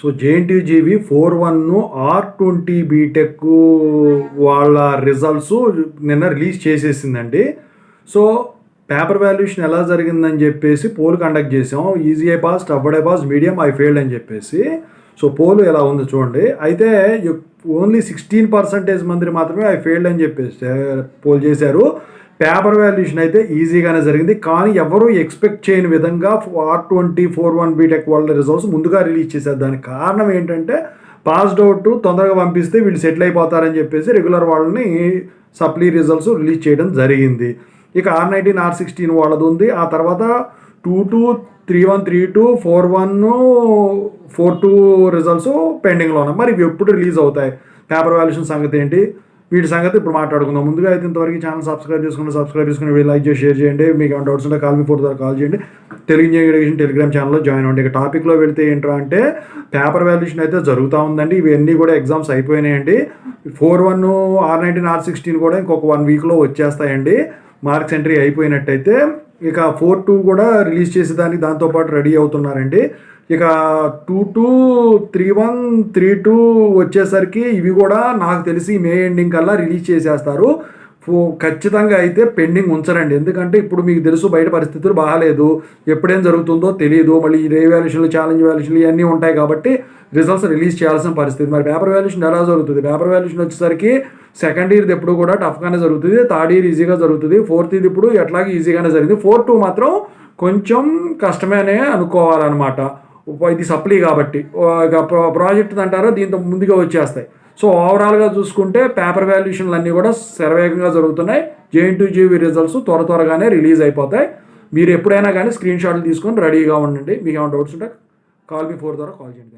So జేఎన్టీయూజీవి 4-1 R20 BTech వాళ్ళ results నిన్న release చేసేసిందండి. So paper valuation ఎలా జరిగిందని చెప్పేసి పోల్ కండక్ట్ చేసాం. Easy I pass, tough I pass, medium I failed అని చెప్పేసి. సో పోల్ ఎలా ఉందో చూడండి. అయితే ఓన్లీ 16% మంది మాత్రమే ఐ ఫెయిల్డ్ అని చెప్పేసి పోల్ చేశారు. పేపర్ వాల్యుయేషన్ అయితే ఈజీగానే జరిగింది. కానీ ఎవరు ఎక్స్పెక్ట్ చేయని విధంగా R20 4-1 బీటెక్ వాళ్ళ రిజల్ట్స్ ముందుగా రిలీజ్ చేశారు. దానికి కారణం ఏంటంటే పాస్డ్ అవుట్ తొందరగా పంపిస్తే వీళ్ళు సెటిల్ అయిపోతారని చెప్పేసి రెగ్యులర్ వాళ్ళని సప్లీ రిజల్ట్స్ రిలీజ్ చేయడం జరిగింది. ఇక R19 R16 వాళ్ళది ఉంది. ఆ తర్వాత 2-2 3-1 3-2 4-1 4-2 రిజల్ట్స్ పెండింగ్లో ఉన్నాయి. మరి ఇవి ఎప్పుడు రిలీజ్ అవుతాయి? పేపర్ వాల్యుయేషన్ సంగతి ఏంటి? వీటి సంగతి ఇప్పుడు మాట్లాడుకుందాం. ముందుగా అయితే ఇంతవరకు ఛానల్ సబ్స్క్రైబ్ చేసుకుని వీడియో లైక్ చేసి షేర్ చేయండి. మీకు ఏమైనా డౌట్స్ ఉంటే కాల్ మీ 4 ద్వారా కాల్ చేయండి. తెలుగు ఇంజనీరింగ్ టెలిగ్రామ్ ఛానల్లో జాయిన్ అవ్వండి. ఇక టాపిక్లో వెళ్తే ఏంట్రా అంటే పేపర్ వాల్యుయేషన్ అయితే జరుగుతూ ఉందండి. ఇవన్నీ కూడా ఎగ్జామ్స్ అయిపోయినాయండి. 4-1 R19 R16 కూడా ఇంకొక 1 వీక్లో వచ్చేస్తాయండి. మార్క్స్ ఎంట్రీ అయిపోయినట్టయితే ఇక 4-2 కూడా రిలీజ్ చేసేదానికి దాంతోపాటు రెడీ అవుతున్నారండి. ఇక 2-2 3-1 3-2 వచ్చేసరికి ఇవి కూడా నాకు తెలిసి మే ఎండింగ్ కల్లా రిలీజ్ చేసేస్తారు. ఖచ్చితంగా అయితే పెండింగ్ ఉంచరండి. ఎందుకంటే ఇప్పుడు మీకు తెలుసు బయట పరిస్థితులు బాగాలేదు, ఎప్పుడేం జరుగుతుందో తెలియదు. మళ్ళీ ఈ రీవాల్యుయేషన్లు ఛాలెంజ్ వాల్యుయేషన్లు ఇవన్నీ ఉంటాయి కాబట్టి రిజల్ట్స్ రిలీజ్ చేయాల్సిన పరిస్థితి. మరి పేపర్ వాల్యుయేషన్ ఎలా జరుగుతుంది? పేపర్ వాల్యుయేషన్ వచ్చేసరికి సెకండ్ ఇయర్ది ఎప్పుడు కూడా టఫ్గానే జరుగుతుంది, థర్డ్ ఇయర్ ఈజీగా జరుగుతుంది, ఫోర్త్ ఇయర్ ఇప్పుడు ఎట్లాగే ఈజీగానే జరిగింది. 4-2 మాత్రం కొంచెం కష్టమేనే అనుకోవాలన్నమాట. ఇది సప్లీ కాబట్టి ఇక ప్రాజెక్ట్ అంటారో దీంతో ముందుగా వచ్చేస్తాయి. సో ఓవరాల్గా చూసుకుంటే పేపర్ వాల్యుయేషన్లు అన్నీ కూడా శరవేగంగా జరుగుతున్నాయి. జేఎన్టీయూజీవి రిజల్ట్స్ త్వరగానే రిలీజ్ అయిపోతాయి. మీరు ఎప్పుడైనా కానీ స్క్రీన్ షాట్లు తీసుకొని రెడీగా ఉండండి. మీకు ఏమైనా డౌట్స్ ఉంటే కాల్ మీ 4 ద్వారా కాల్ చేయండి.